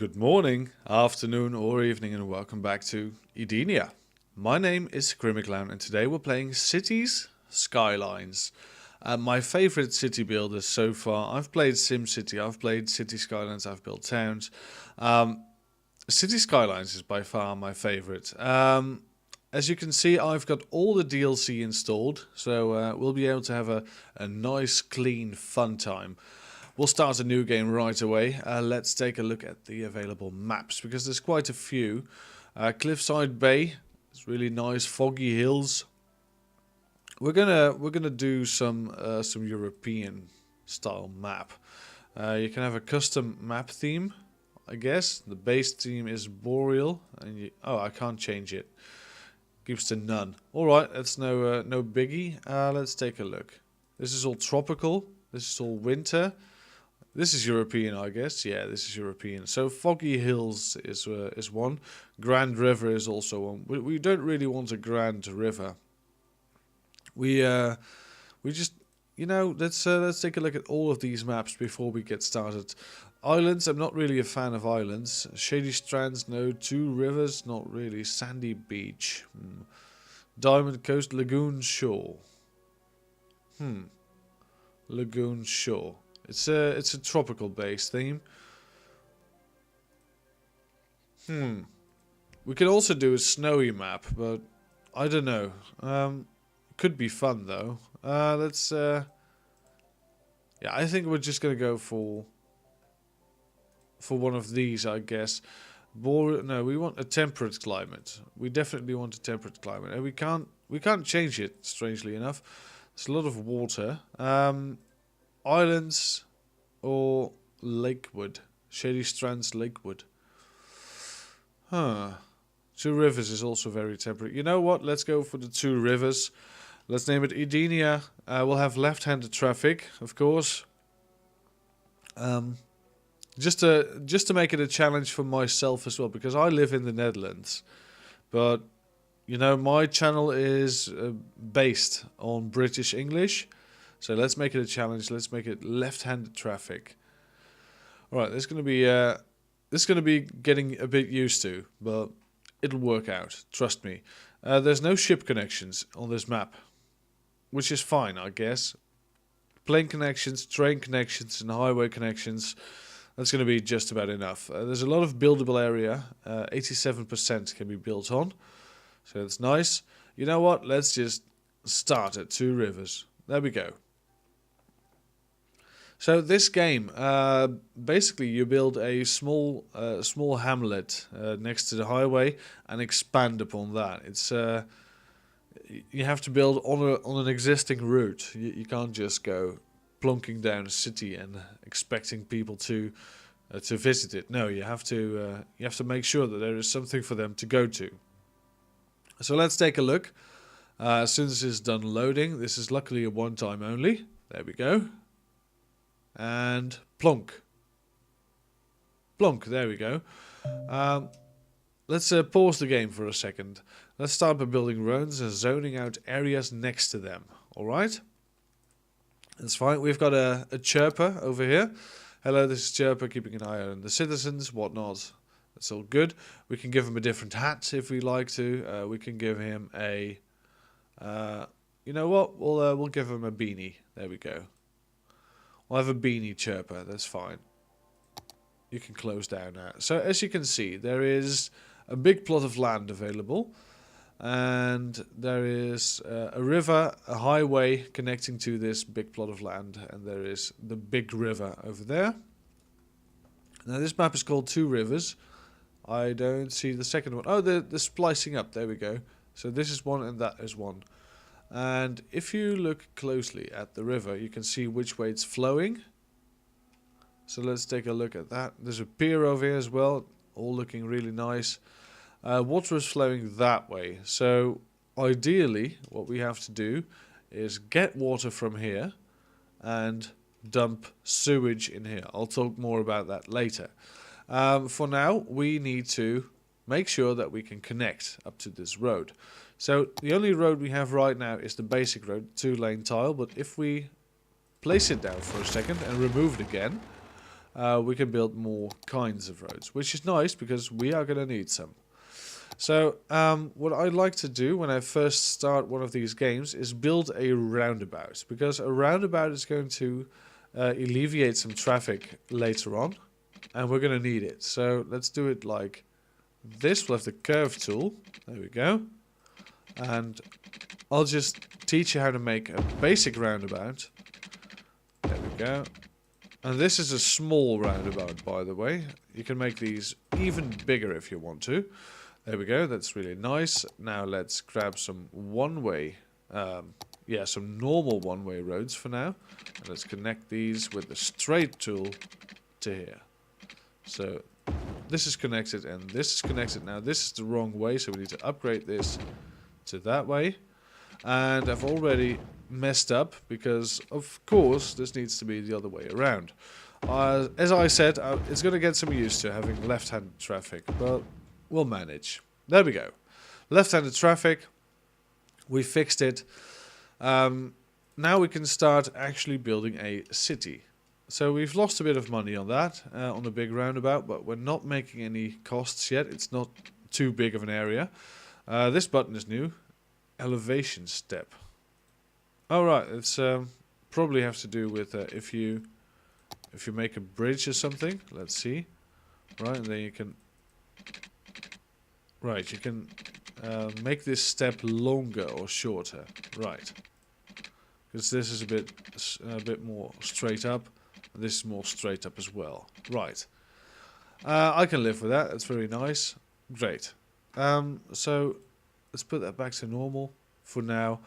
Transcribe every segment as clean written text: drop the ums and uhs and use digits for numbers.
Good morning, afternoon or evening and welcome back to Edenia. My name is Clown and today we're playing Cities Skylines. My favorite city builders so far. I've played SimCity, I've played City Skylines, I've built towns. City Skylines is by far my favorite. As you can see, I've got all the DLC installed, so we'll be able to have a nice, clean, fun time. We'll start a new game right away. Let's take a look at the available maps, because there's quite a few. Cliffside Bay, it's really nice. Foggy Hills. We're gonna do some European style map. You can have a custom map theme, I guess. The base theme is Boreal, and I can't change it. Keeps to none. All right, that's no biggie. Let's take a look. This is all tropical. This is all winter. This is European, I guess. Yeah, this is European. So Foggy Hills is one. Grand River is also one. We don't really want a grand river. We just let's take a look at all of these maps before we get started. Islands, I'm not really a fan of islands. Shady Strands, no. Two Rivers, not really. Sandy Beach. Diamond Coast, Lagoon Shore. Lagoon Shore. It's a tropical base theme. We could also do a snowy map, but I don't know. Could be fun though. Yeah, I think we're just gonna go for one of these, I guess. No, we want a temperate climate. We definitely want a temperate climate, and we can't change it. Strangely enough, there's a lot of water. Islands or Lakewood. Shady Strands, Lakewood. Two Rivers is also very temperate. You know what? Let's go for the Two Rivers. Let's name it Edenia. We'll have left-handed traffic, of course. Just to make it a challenge for myself as well, because I live in the Netherlands. But you know, my channel is based on British English. So let's make it a challenge. Let's make it left-handed traffic. All right, this is going to be getting a bit used to, but it'll work out. Trust me. There's no ship connections on this map, which is fine, I guess. Plane connections, train connections, and highway connections. That's going to be just about enough. There's a lot of buildable area. 87% can be built on, so that's nice. You know what? Let's just start at Two Rivers. There we go. So this game, basically you build a small hamlet next to the highway and expand upon that. It's you have to build on an existing route. You can't just go plonking down a city and expecting people to visit it. No, you have to make sure that there is something for them to go to. So let's take a look. As soon as it's done loading, this is luckily a one-time only. There we go. And plonk. Plonk, there we go. Let's pause the game for a second. Let's start by building roads and zoning out areas next to them. Alright? That's fine. We've got a chirper over here. Hello, this is Chirper, keeping an eye on the citizens, whatnot. That's all good. We can give him a different hat if we like to. We can give him a... you know what? We'll give him a beanie. There we go. We'll have a beanie Chirper. That's fine. You can close down now. So as you can see, there is a big plot of land available. And there is a river, a highway connecting to this big plot of land. And there is the big river over there. Now this map is called Two Rivers. I don't see the second one. Oh, the splicing up. There we go. So this is one and that is one. And if you look closely at the river, you can see which way it's flowing. So let's take a look at that. There's a pier over here as well, all looking really nice. Water is flowing that way. So ideally, what we have to do is get water from here and dump sewage in here. I'll talk more about that later. For now, we need to make sure that we can connect up to this road. So the only road we have right now is the basic road, 2-lane tile. But if we place it down for a second and remove it again, we can build more kinds of roads, which is nice because we are going to need some. So what I like to do when I first start one of these games is build a roundabout, because a roundabout is going to alleviate some traffic later on, and we're going to need it. So let's do it like this. We'll have the curve tool. There we go. And I'll just teach you how to make a basic roundabout. There we go. And this is a small roundabout, by the way. You can make these even bigger if you want to. There we go. That's really nice. Now let's grab some one-way, some normal one-way roads for now. And let's connect these with the straight tool to here. So this is connected and this is connected. Now this is the wrong way, so we need to upgrade this to that way. And I've already messed up because, of course, this needs to be the other way around. As I said, it's going to get some used to having left-handed traffic, but we'll manage. There we go. Left-handed traffic. We fixed it. Now we can start actually building a city. So we've lost a bit of money on that, on the big roundabout, but we're not making any costs yet. It's not too big of an area. This button is new. Elevation step. Oh right, it's probably has to do with if you make a bridge or something. Let's see. Right, and then you can make this step longer or shorter. Right, because this is a bit more straight up. And this is more straight up as well. Right, I can live with that. That's very nice. Great. So let's put that back to normal for now.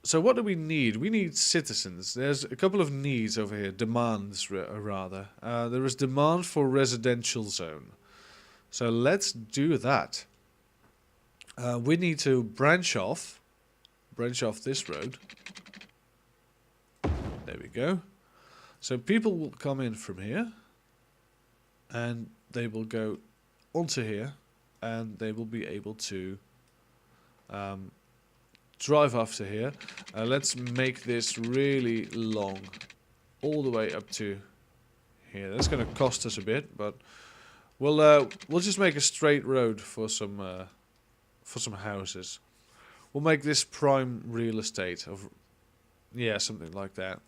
So what do we need? We need citizens. There's a couple of needs over here. Demands, rather. There is demand for residential zone. So let's do that. We need to branch off this road. There we go. So people will come in from here. And they will go onto here. And they will be able to drive off to here. Let's make this really long, all the way up to here. That's going to cost us a bit, but we'll just make a straight road for some houses. We'll make this prime real estate of, yeah, something like that.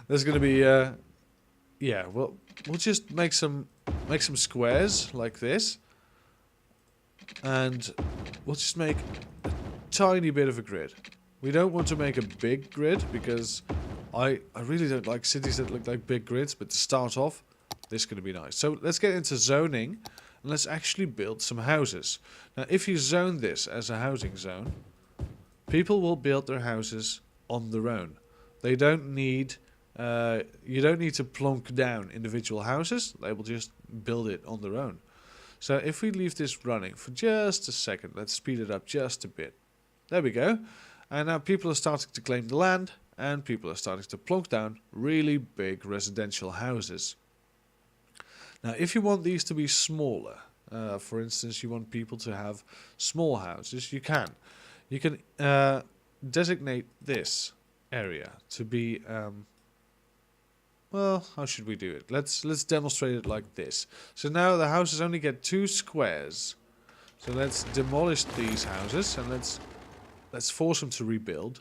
There's going to be we'll just make some squares like this. And we'll just make a tiny bit of a grid. We don't want to make a big grid because I really don't like cities that look like big grids, but to start off, this is going to be nice. So let's get into zoning and let's actually build some houses. Now if you zone this as a housing zone, people will build their houses on their own. They don't need, you don't need to plonk down individual houses, they will just build it on their own. So if we leave this running for just a second, let's speed it up just a bit. There we go. And now people are starting to claim the land, and people are starting to plonk down really big residential houses. Now if you want these to be smaller, for instance you want people to have small houses, you can. You can designate this area to be... well, how should we do it? Let's demonstrate it like this. So now the houses only get 2 squares. So let's demolish these houses and let's force them to rebuild.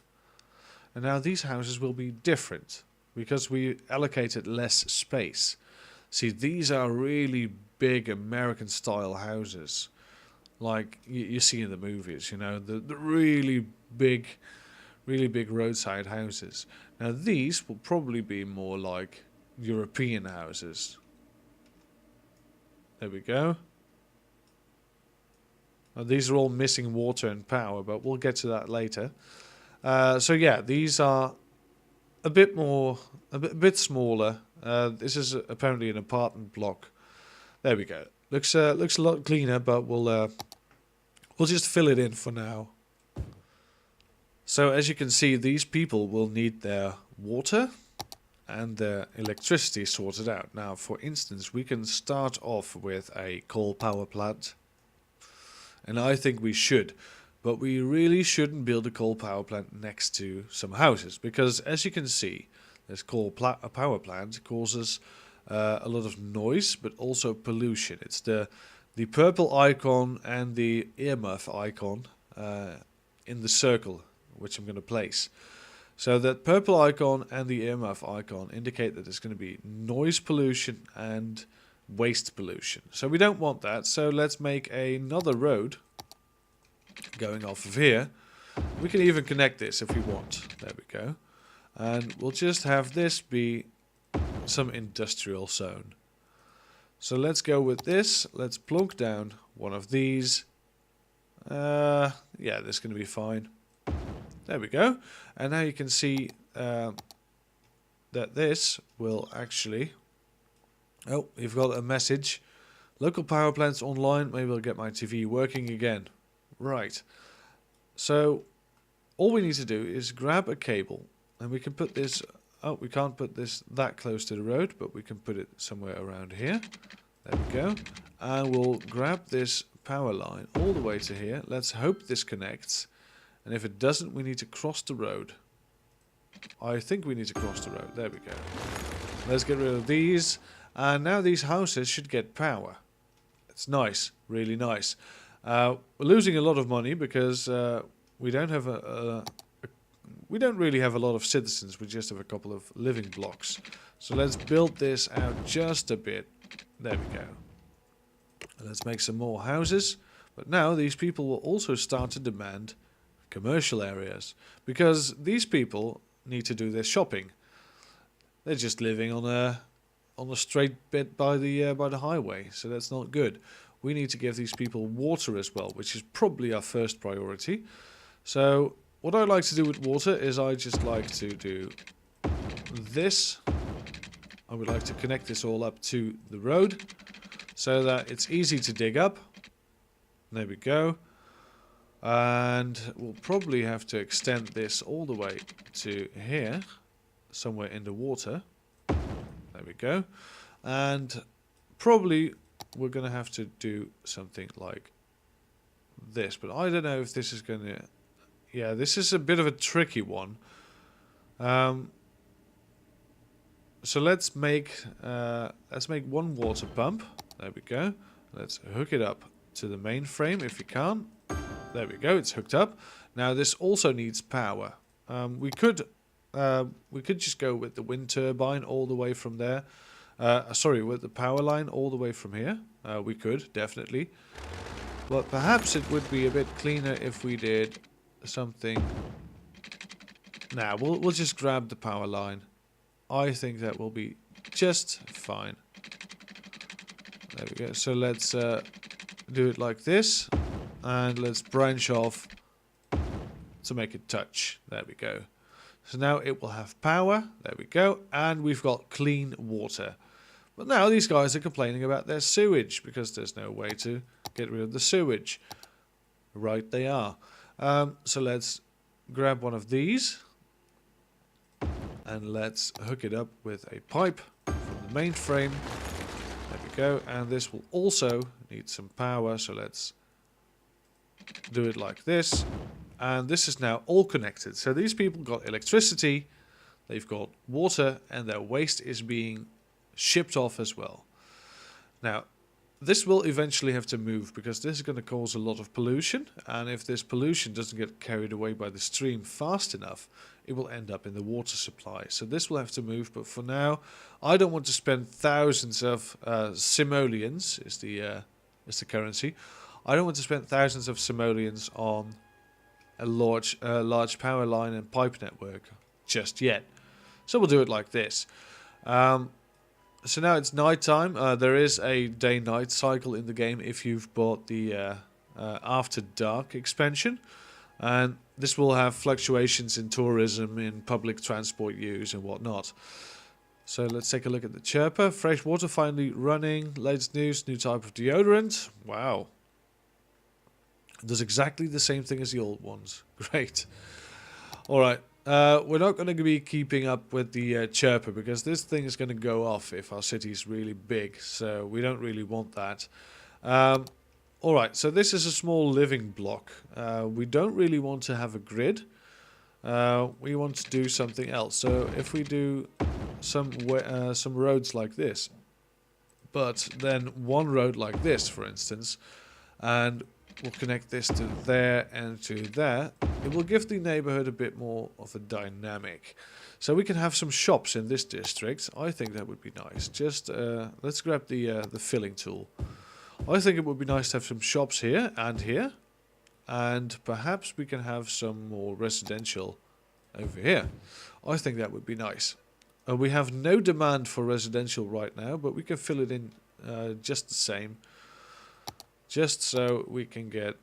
And now these houses will be different because we allocated less space. See, these are really big American style houses, like you see in the movies. You know, the really big roadside houses. Now these will probably be more like European houses. There we go. Now, these are all missing water and power, but we'll get to that later. So yeah, these are a bit smaller. This is apparently an apartment block. There we go. Looks a lot cleaner, but we'll just fill it in for now. So as you can see, these people will need their water and their electricity sorted out. Now, for instance, we can start off with a coal power plant. And I think we should. But we really shouldn't build a coal power plant next to some houses. Because as you can see, this a power plant causes a lot of noise, but also pollution. It's the purple icon and the earmuff icon in the circle, which I'm going to place. So that purple icon and the earmuff icon indicate that there's going to be noise pollution and waste pollution. So we don't want that. So let's make another road going off of here. We can even connect this if we want. There we go. And we'll just have this be some industrial zone. So let's go with this. Let's plonk down one of these. Yeah, this is going to be fine. There we go. And now you can see that this will actually... Oh, you've got a message. Local power plants online. Maybe I'll get my TV working again. Right. So all we need to do is grab a cable. And we can put this... Oh, we can't put this that close to the road, but we can put it somewhere around here. There we go. And we'll grab this power line all the way to here. Let's hope this connects. And if it doesn't, we need to cross the road. I think we need to cross the road. There we go. Let's get rid of these. And now these houses should get power. It's nice. Really nice. We're losing a lot of money because we don't have we don't really have a lot of citizens. We just have a couple of living blocks. So let's build this out just a bit. There we go. Let's make some more houses. But now these people will also start to demand commercial areas, because these people need to do their shopping. They're just living on a straight bit by the highway, so that's not good. We need to give these people water as well, which is probably our first priority. So what I like to do with water is I just like to do this. I would like to connect this all up to the road so that it's easy to dig up. There we go. And we'll probably have to extend this all the way to here, somewhere in the water. There we go. And probably we're going to have to do something like this. But I don't know if this is going to... Yeah, this is a bit of a tricky one. So let's make one water pump. There we go. Let's hook it up to the main frame if we can. There we go, it's hooked up. Now this also needs power. We could just go with the wind turbine all the way from there. Sorry, with the power line all the way from here. We could, definitely. But perhaps it would be a bit cleaner if we did something... Nah, we'll just grab the power line. I think that will be just fine. There we go. So let's do it like this. And let's branch off to make it touch. There we go. So now it will have power. There we go. And we've got clean water. But now these guys are complaining about their sewage because there's no way to get rid of the sewage. Right, they are. So let's grab one of these. And let's hook it up with a pipe from the main frame. There we go. And this will also need some power. So let's do it like this. And this is now all connected. So these people got electricity, they've got water, and their waste is being shipped off as well. Now, this will eventually have to move because this is going to cause a lot of pollution. And if this pollution doesn't get carried away by the stream fast enough, it will end up in the water supply. So this will have to move. But for now, I don't want to spend thousands of simoleons, is the currency. I don't want to spend thousands of simoleons on a large power line and pipe network just yet. So we'll do it like this. So now it's night time. There is a day-night cycle in the game if you've bought the After Dark expansion. And this will have fluctuations in tourism, in public transport use and whatnot. So let's take a look at the chirper. Fresh water finally running. Latest news, new type of deodorant. Wow. It does exactly the same thing as the old ones. Great. Alright. We're not going to be keeping up with the chirper because this thing is going to go off if our city is really big. So we don't really want that. Alright, so this is a small living block. We don't really want to have a grid. we want to do something else. So if we do some roads like this, but then one road like this, for instance, and we'll connect this to there and to there, it will give the neighborhood a bit more of a dynamic. So we can have some shops in this district. I think that would be nice. Just let's grab the filling tool. I think it would be nice to have some shops here, and perhaps we can have some more residential over here. I think that would be nice. We have no demand for residential right now, but we can fill it in just the same. Just so we can get,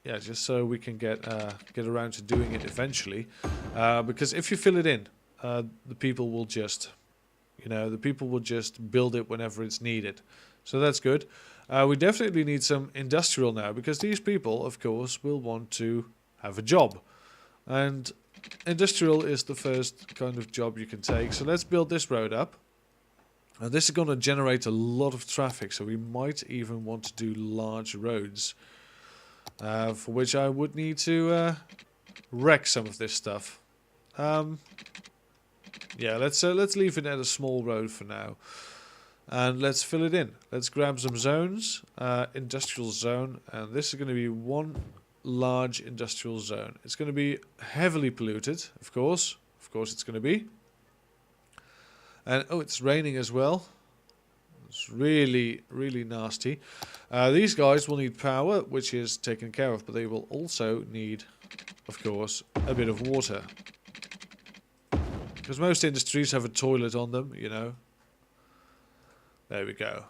just so we can get around to doing it eventually. Because if you fill it in, the people will just, build it whenever it's needed. So that's good. We definitely need some industrial now, because these people, of course, will want to have a job. And industrial is the first kind of job you can take. So let's build this road up. And this is going to generate a lot of traffic, so we might even want to do large roads. For which I would need to wreck some of this stuff. Yeah, let's leave it at a small road for now. And let's fill it in. Let's grab some zones. Industrial zone. And this is going to be one large industrial zone. It's going to be heavily polluted, of course. Of course it's going to be. And oh, it's raining as well. It's really, really nasty. These guys will need power, which is taken care of, but they will also need, of course, a bit of water. Because most industries have a toilet on them, you know. There we go.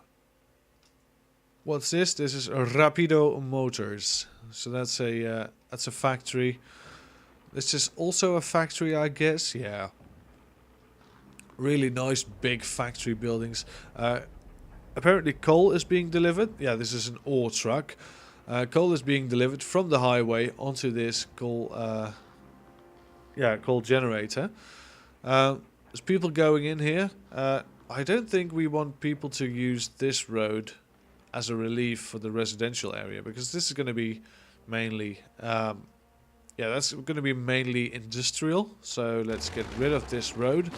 What's this? This is Rapido Motors. So that's a factory. This is also a factory, I guess. Yeah. Really nice big factory buildings. Apparently coal is being delivered. Yeah, this is an ore truck. Coal is being delivered from the highway onto this coal generator. There's people going in here. I don't think we want people to use this road as a relief for the residential area, because this is going to be mainly that's going to be mainly industrial. So let's get rid of this road.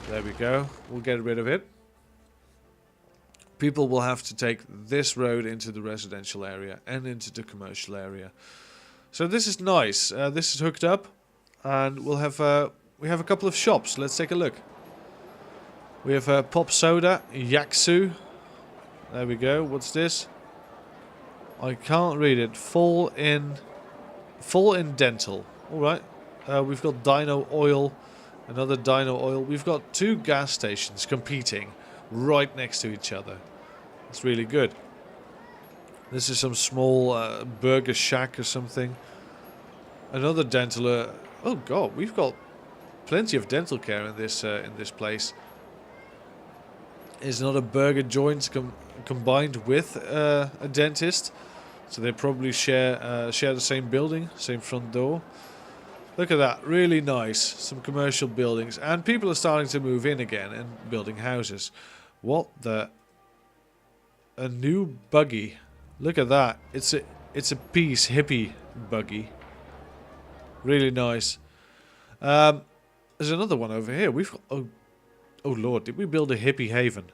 There we go. We'll get rid of it. People will have to take this road into the residential area and into the commercial area. So this is nice. This is hooked up, and we have a couple of shops. Let's take a look. We have Pop Soda, Yaksu. There we go. What's this? I can't read it. Full in dental. All right. We've got Dino Oil. Another Dino Oil. We've got two gas stations competing right next to each other. It's really good. This is some small burger shack or something. Another dental. Oh god, we've got plenty of dental care in this place. Is not a burger joint combined with a dentist, so they probably share the same building, same front door. Look at that, really nice. Some commercial buildings, and people are starting to move in again and building houses. What the? A new buggy. Look at that. It's a peace hippie buggy. Really nice. There's another one over here. We've got, oh lord, did we build a hippie haven?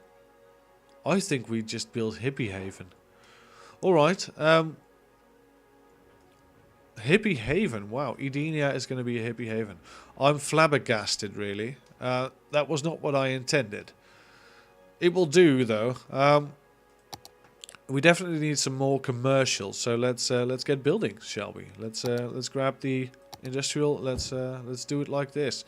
I think we just built hippie haven. All right. Hippie haven. Wow, Edenia is going to be a hippie haven. I'm flabbergasted, really. That was not what I intended. It will do, though. We definitely need some more commercial. So let's get building, shall we? Let's grab the industrial. Let's do it like this.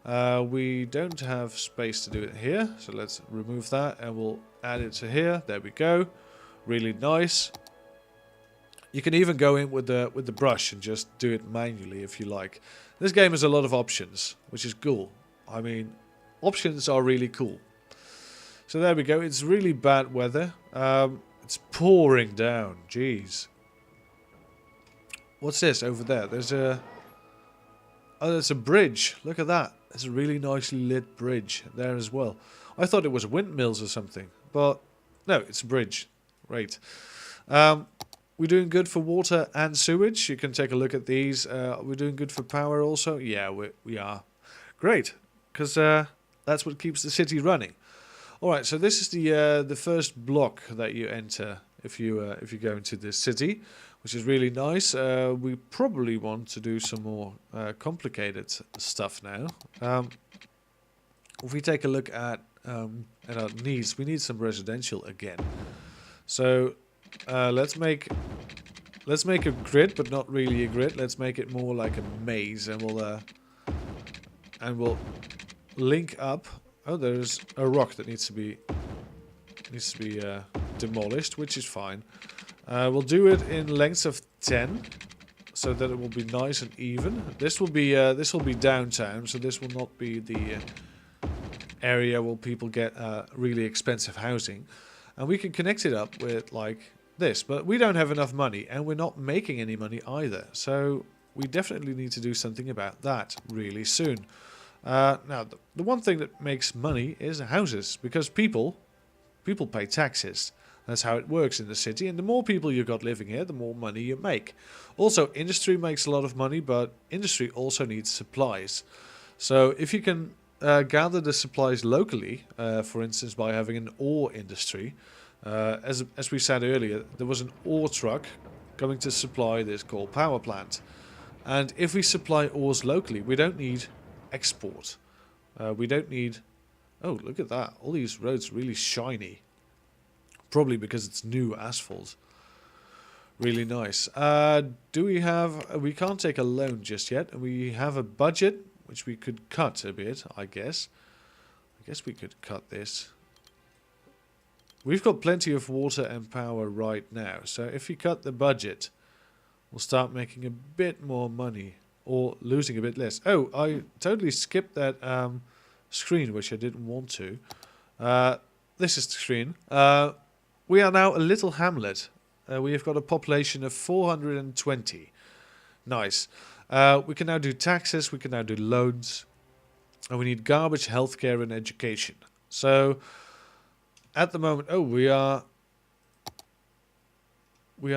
We don't have space to do it here, so let's remove that and we'll add it to here. There we go. Really nice. You can even go in with the brush and just do it manually if you like. This game has a lot of options, which is cool. I mean, options are really cool. So there we go. It's really bad weather. It's pouring down. Jeez. What's this over there? There's a bridge. Look at that. There's a really nicely lit bridge there as well. I thought it was windmills or something, but no, it's a bridge. Right. we're doing good for water and sewage. You can take a look at these. We're doing good for power also. Yeah, we are. Great, because that's what keeps the city running. All right, so this is the first block that you enter if you go into this city, which is really nice. We probably want to do some more complicated stuff now. If we take a look at our needs, we need some residential again. So let's make a grid, but not really a grid. Let's make it more like a maze, and we'll link up. Oh, there's a rock that needs to be demolished, which is fine. We'll do it in lengths of 10, so that it will be nice and even. This will be downtown, so this will not be the area where people get really expensive housing, and we can connect it up with like this. But we don't have enough money, and we're not making any money either. So we definitely need to do something about that really soon. Now, the one thing that makes money is houses, because people pay taxes. That's how it works in the city, and the more people you've got living here, the more money you make. Also, industry makes a lot of money, but industry also needs supplies. So if you can gather the supplies locally, for instance, by having an ore industry, as we said earlier, there was an ore truck coming to supply this coal power plant. And if we supply ores locally, we don't need export. We don't need... Oh, look at that. All these roads really shiny. Probably because it's new asphalt. Really nice. Do we have... we can't take a loan just yet. And we have a budget, which we could cut a bit, I guess. I guess we could cut this. We've got plenty of water and power right now. So if we cut the budget, we'll start making a bit more money. Or losing a bit less. Oh, I totally skipped that screen, which I didn't want to. This is the screen. We are now a little hamlet. We have got a population of 420. Nice. We can now do taxes, we can now do loans. And we need garbage, healthcare and education. So, at the moment... Oh, we are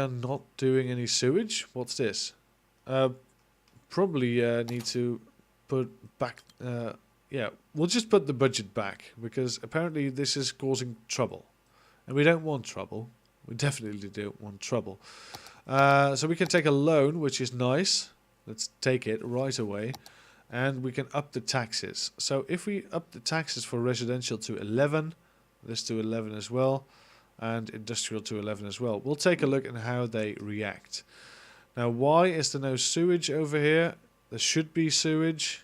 not doing any sewage? What's this? Probably need to put back... yeah, we'll just put the budget back, because apparently this is causing trouble. And we don't want trouble. We definitely don't want trouble. So we can take a loan, which is nice. Let's take it right away. And we can up the taxes. So if we up the taxes for residential to 11, this to 11 as well, and industrial to 11 as well, we'll take a look at how they react. Now, why is there no sewage over here? There should be sewage.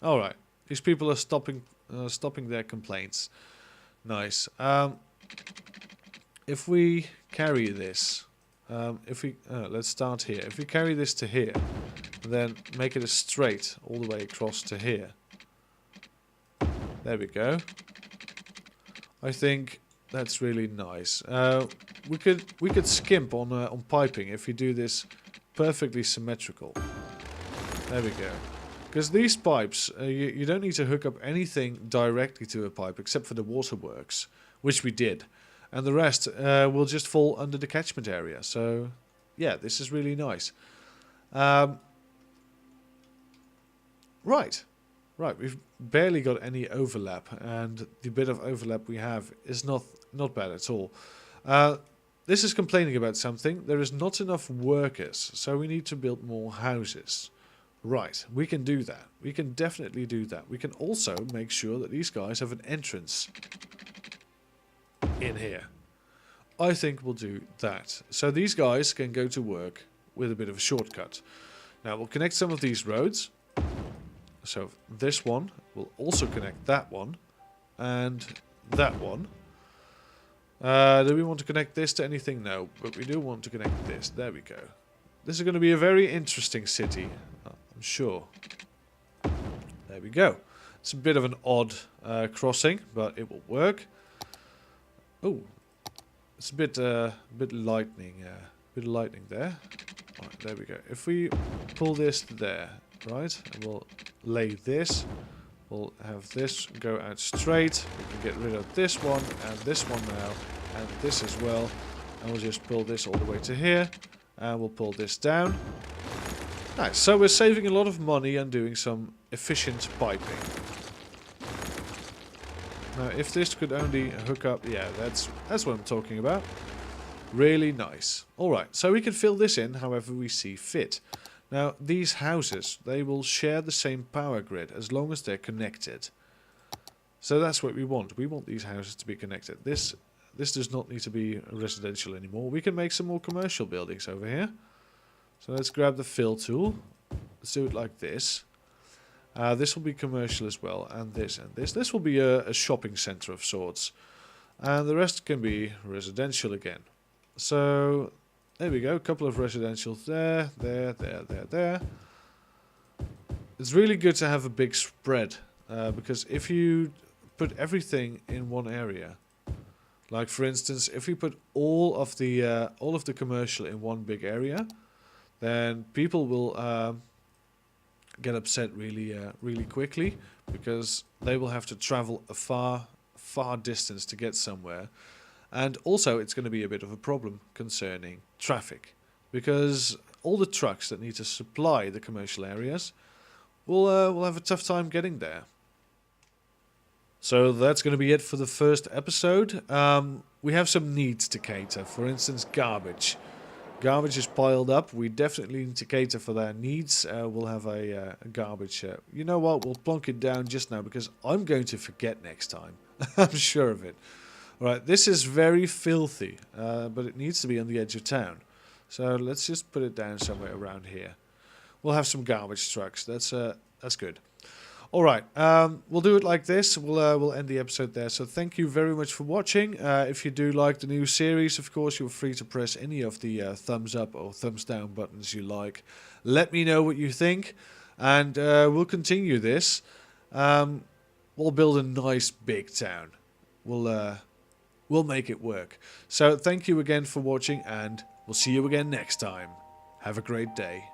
Alright, these people are stopping their complaints. Nice. If we carry this, let's start here. If we carry this to here, then make it a straight all the way across to here. There we go. I think that's really nice. We could skimp on piping if we do this perfectly symmetrical. There we go. Because these pipes, you don't need to hook up anything directly to a pipe except for the waterworks, which we did. And the rest will just fall under the catchment area. So, yeah, this is really nice. Right, we've barely got any overlap. And the bit of overlap we have is not bad at all. This is complaining about something. There is not enough workers, so we need to build more houses. Right, we can do that. We can definitely do that. We can also make sure that these guys have an entrance in here. I think we'll do that. So these guys can go to work with a bit of a shortcut. Now we'll connect some of these roads. So this one will also connect that one and that one. Do we want to connect this to anything? No, but we do want to connect this. There we go. This is going to be a very interesting city, I'm sure. There we go. It's a bit of an odd crossing, but it will work. Oh, it's a bit lightning. Bit of lightning there. Right, there we go. If we pull this there, right, and we'll lay this. We'll have this go out straight. We can get rid of this one and this one now, and this as well. And we'll just pull this all the way to here. And we'll pull this down. Nice. So we're saving a lot of money and doing some efficient piping. Now, if this could only hook up... Yeah, that's what I'm talking about. Really nice. Alright, so we can fill this in however we see fit. Now, these houses, they will share the same power grid as long as they're connected. So that's what we want. We want these houses to be connected. This does not need to be residential anymore. We can make some more commercial buildings over here. So let's grab the fill tool. Let's do it like this. This will be commercial as well. And this and this. This will be a shopping center of sorts. And the rest can be residential again. So there we go. A couple of residential there. There. It's really good to have a big spread. Because if you put everything in one area... Like for instance, if we put all of the commercial in one big area... Then people will get upset really quickly, because they will have to travel a far distance to get somewhere. And also it's going to be a bit of a problem concerning traffic, because all the trucks that need to supply the commercial areas will have a tough time getting there. So that's going to be it for the first episode. We have some needs to cater, for instance garbage. Garbage is piled up. We definitely need to cater for their needs. We'll have a garbage. You know what? We'll plonk it down just now because I'm going to forget next time. I'm sure of it. Alright, this is very filthy, but it needs to be on the edge of town. So let's just put it down somewhere around here. We'll have some garbage trucks. That's good. Alright, we'll do it like this. We'll end the episode there. So thank you very much for watching. If you do like the new series, of course, you're free to press any of the thumbs up or thumbs down buttons you like. Let me know what you think, and we'll continue this. We'll build a nice big town. We'll make it work. So thank you again for watching, and we'll see you again next time. Have a great day.